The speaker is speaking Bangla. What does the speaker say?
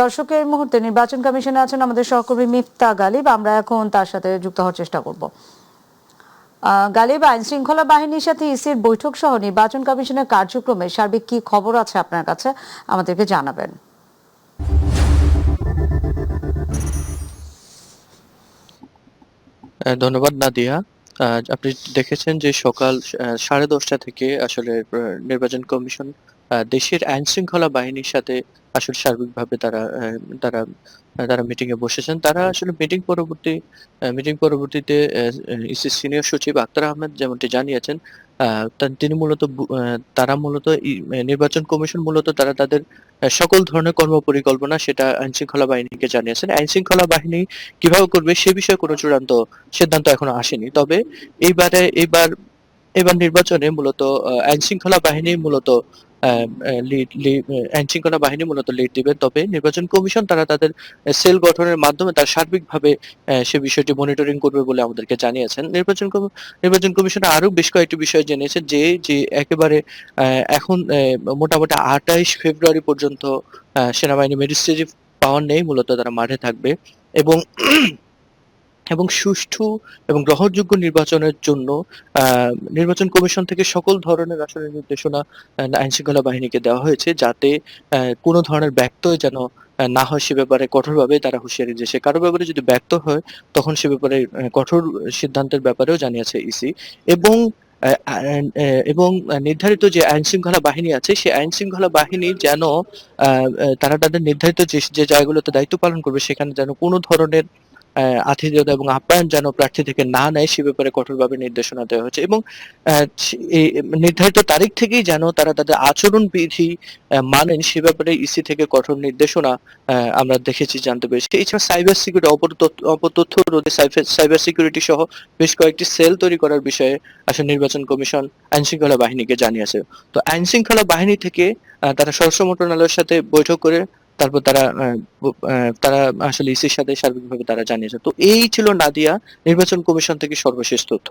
দর্শকের এই মুহূর্তে নির্বাচন কমিশনে আছেন আমাদের সহকর্মী মিফতা গালিব। আমরা এখন তার সাথে যুক্ত হওয়ার চেষ্টা করব। গালিব, আইন শৃঙ্খলা বাহিনীর সাথে ইসির বৈঠক সহ নির্বাচন কমিশনের কার্যক্রমে সার্বিক কি খবর আছে আপনার কাছে, আমাদেরকে জানাবেন। ধন্যবাদ নাদিয়া। আপনি দেখেছেন যে সকাল 10:30 থেকে আসলে নির্বাচন কমিশন দেশের আইন শৃঙ্খলা বাহিনীর সাথে আসলে সার্বিকভাবে তারা তারা মিটিং এ বসেছেন। তারা আসলে মিটিং পরবর্তীতে ইসি সিনিয়র সচিব আক্তার আহমেদ যেমনটি জানিয়েছেন, তিনি মূলত তারা মূলত নির্বাচন কমিশন মূলত তারা তাদের সকল ধরনের কর্মপরিকল্পনা সেটা আইন শৃঙ্খলা বাহিনীকে জানিয়েছেন। আইন শৃঙ্খলা বাহিনী কিভাবে করবে সে বিষয়ে কোনো চূড়ান্ত সিদ্ধান্ত এখনো আসেনি। তবে এইবারে এইবার এবার নির্বাচনে মূলত আইন শৃঙ্খলা বাহিনী মূলত আইন শৃঙ্খলা বাহিনী মূলত লিড দিবে। তবে নির্বাচন কমিশন তারা তাদের সেল গঠনের মাধ্যমে তারা সার্বিকভাবে সে বিষয়টি মনিটরিং করবে বলে আমাদেরকে জানিয়েছেন। নির্বাচন কমিশন আরো বেশ কয়েকটি বিষয় জেনেছে যে একেবারে এখন মোটামুটি 28 ফেব্রুয়ারি পর্যন্ত সেনাবাহিনী ম্যাজিস্ট্রেট পাওয়ার নেই, মূলত তারা মাঠে থাকবে এবং এবং সুষ্ঠু এবং গ্রহণযোগ্য নির্বাচনের জন্য নির্বাচন কমিশন থেকে সকল ধরনের আসলে নির্দেশনা আইন শৃঙ্খলা বাহিনীকে দেওয়া হয়েছে, যাতে কোনো ধরনের ব্যত্যয় যেন না হয় সে ব্যাপারে কঠোরভাবে তারা হুঁশিয়ারি দিয়েছে। কারো ব্যাপারে যদি ব্যর্থ হয় তখন সে ব্যাপারে কঠোর সিদ্ধান্তের ব্যাপারেও জানিয়েছে ইসি। এবং এবং নির্ধারিত যে আইন শৃঙ্খলা বাহিনী আছে সেই আইন শৃঙ্খলা বাহিনী যেন তারা তাদের নির্ধারিত যে জায়গাগুলোতে দায়িত্ব পালন করবে সেখানে যেন কোনো ধরনের আতিথেয়তা এবং আপ্যায়ন যেন প্রার্থী থেকে না নেয় সে ব্যাপারে কঠোরভাবে নির্দেশনা দেওয়া হয়েছে। এবং এই নির্ধারিত তারিখ থেকেই যেন তারা তাদের আচরণ বিধি মানেন সে ব্যাপারে ইসি থেকে কঠোর নির্দেশনা আমরা দেখেছি, জানতে পেরেছি। এছাড়া সাইবার সিকিউরিটি, অপতথ্য রোধে সাইবার সিকিউরিটি সহ বেশ কয়েকটি সেল তৈরি করার বিষয়ে আসলে নির্বাচন কমিশন আইন শৃঙ্খলা বাহিনীকে জানিয়েছে। তো আইন শৃঙ্খলা বাহিনী থেকে তারা স্বরাষ্ট্র মন্ত্রণালয়ের সাথে বৈঠক করে তারপর তারা আসলে ইসির সাথে সার্বিকভাবে তারা জানিয়েছে। তো এই ছিল নাদিয়া নির্বাচন কমিশন থেকে সর্বশেষ তথ্য।